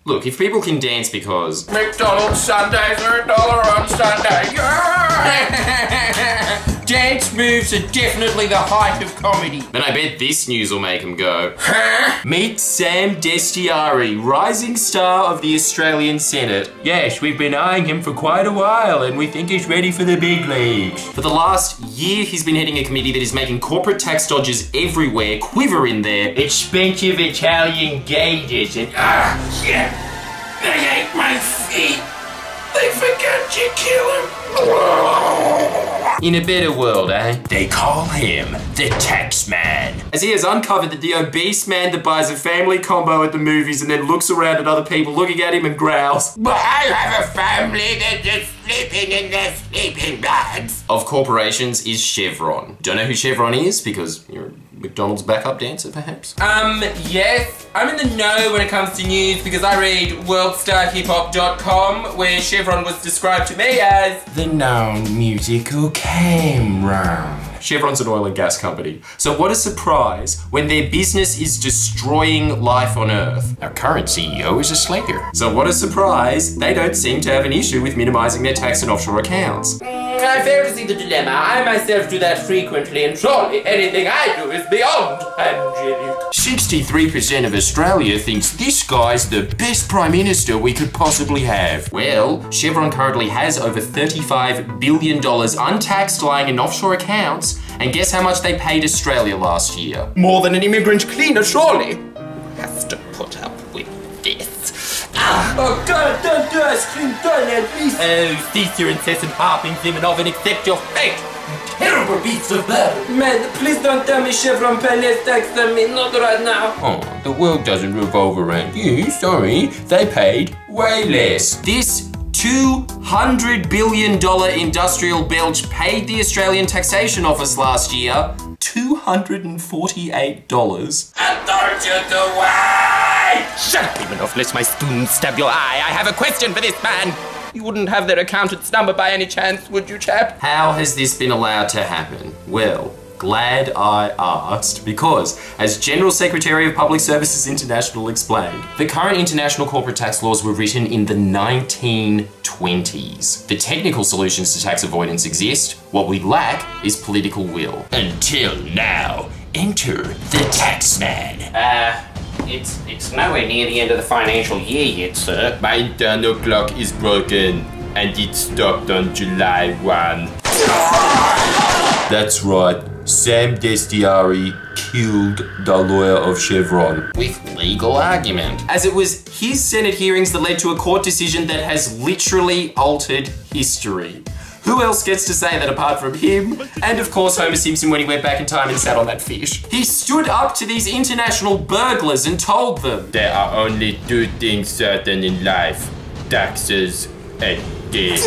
Look, if people can dance because McDonald's Sundays are $1 on Sunday. Dance moves are definitely the height of comedy. then I bet this news will make them go, huh? Meet Sam Destiari, rising star of the Australian Senate. Yes, we've been eyeing him for quite a while and we think he's ready for the big leagues. For the last year, he's been heading a committee that is making corporate tax dodgers everywhere quiver in their expensive Italian gauges and Yeah, they ate my feet. They forgot to kill him. in a better world, eh? They call him the tax man, as he has uncovered that the obese man that buys a family combo at the movies and then looks around at other people looking at him and growls, But I have a family that is sleeping in their sleeping bags. of corporations is Chevron. Don't know who Chevron is because you're a McDonald's backup dancer, perhaps? Yes, I'm in the know when it comes to news because I read worldstarhiphop.com where Chevron was described to me as The known musical chevron. Chevron's an oil and gas company. So what a surprise when their business is destroying life on Earth. Our current CEO is a slacker. So what a surprise, they don't seem to have an issue with minimizing their tax and offshore accounts. I fail to see the dilemma. I myself do that frequently and surely anything I do is beyond angelic. 63% of Australia thinks this guy's the best Prime Minister we could possibly have. Well, Chevron currently has over $35 billion untaxed lying in offshore accounts, and guess how much they paid Australia last year? More than an immigrant cleaner, surely. Has to put up with this. Oh God, don't do ice cream, don't let me. Oh, cease your incessant harping, Zim, and accept your fate. Terrible beasts of burden. Man, please don't tell me Chevron pays tax on me, not right now. Oh, the world doesn't revolve around you, sorry. They paid way less. This $200 billion industrial belch paid the Australian Taxation Office last year $248. I told you to wait! Shut up, even off, lest my spoon stab your eye. I have a question for this man. You wouldn't have their accountant's number by any chance, would you, chap? How has this been allowed to happen? Well, glad I asked, because as General Secretary of Public Services International explained, the current international corporate tax laws were written in the 1920s. The technical solutions to tax avoidance exist. What we lack is political will. Until now, enter the taxman. It's nowhere near the end of the financial year yet, sir. My internal clock is broken, and it stopped on July 1. That's right. Sam Destiari killed the lawyer of Chevron. With legal argument. As it was his Senate hearings that led to a court decision that has literally altered history. Who else gets to say that apart from him? And of course Homer Simpson when he went back in time and sat on that fish. He stood up to these international burglars and told them, there are only two things certain in life. Taxes and death.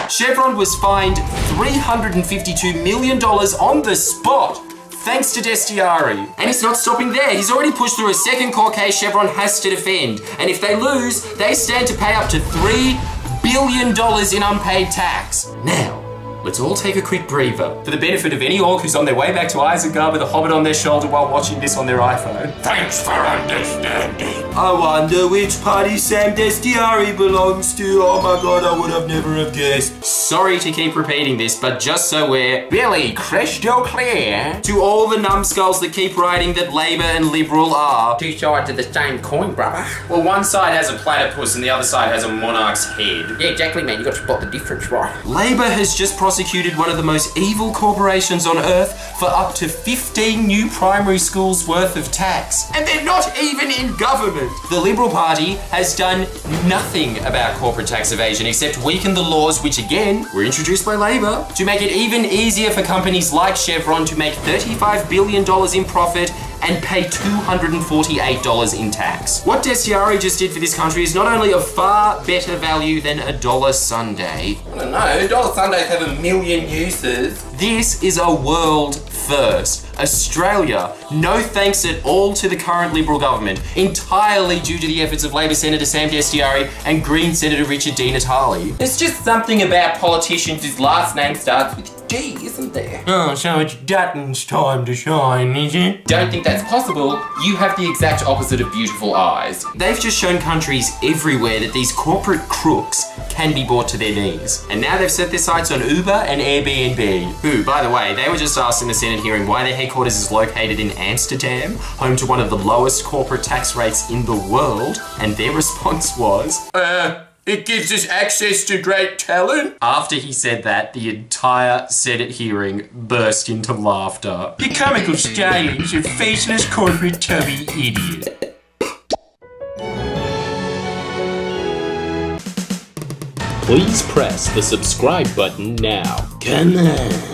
Chevron was fined $352 million on the spot, thanks to Destiari. And it's not stopping there. He's already pushed through a second court case Chevron has to defend. And if they lose, they stand to pay up to $3 billion in unpaid tax. Now, let's all take a quick breather for the benefit of any orc who's on their way back to Isengard with a hobbit on their shoulder while watching this on their iPhone. Thanks for understanding. I wonder which party Sam Destiari belongs to. Oh my God, I would have never have guessed. Sorry to keep repeating this, but just so we're Really crystal clear. to all the numbskulls that keep writing that Labour and Liberal are. Two sides of the same coin, brother. Well, one side has a platypus and the other side has a monarch's head. Yeah, exactly, man. You got to spot the difference, right? Labour has just prosecuted one of the most evil corporations on earth for up to 15 new primary schools worth of tax. And they're not even in government. The Liberal Party has done nothing about corporate tax evasion except weaken the laws which again were introduced by Labour to make it even easier for companies like Chevron to make $35 billion in profit and pay $248 in tax. What Destiari just did for this country is not only of far better value than a dollar sundae. I don't know. Dollar Sundays have a million uses. This is a world First, Australia, no thanks at all to the current Liberal government, entirely due to the efforts of Labor Senator Sam Dastyari and Green Senator Richard Di Natale. There's just something about politicians whose last name starts with D, isn't there? Oh, so it's Dutton's time to shine, is it? Don't think that's possible. You have the exact opposite of beautiful eyes. They've just shown countries everywhere that these corporate crooks can be brought to their knees. And now they've set their sights on Uber and Airbnb, who, by the way, they were just asked in the Senate hearing why their headquarters is located in Amsterdam, home to one of the lowest corporate tax rates in the world, and their response was, it gives us access to great talent. After he said that, the entire Senate hearing burst into laughter. The comical stylings of faceless corporate tubby idiot. Please press the subscribe button now. Come on.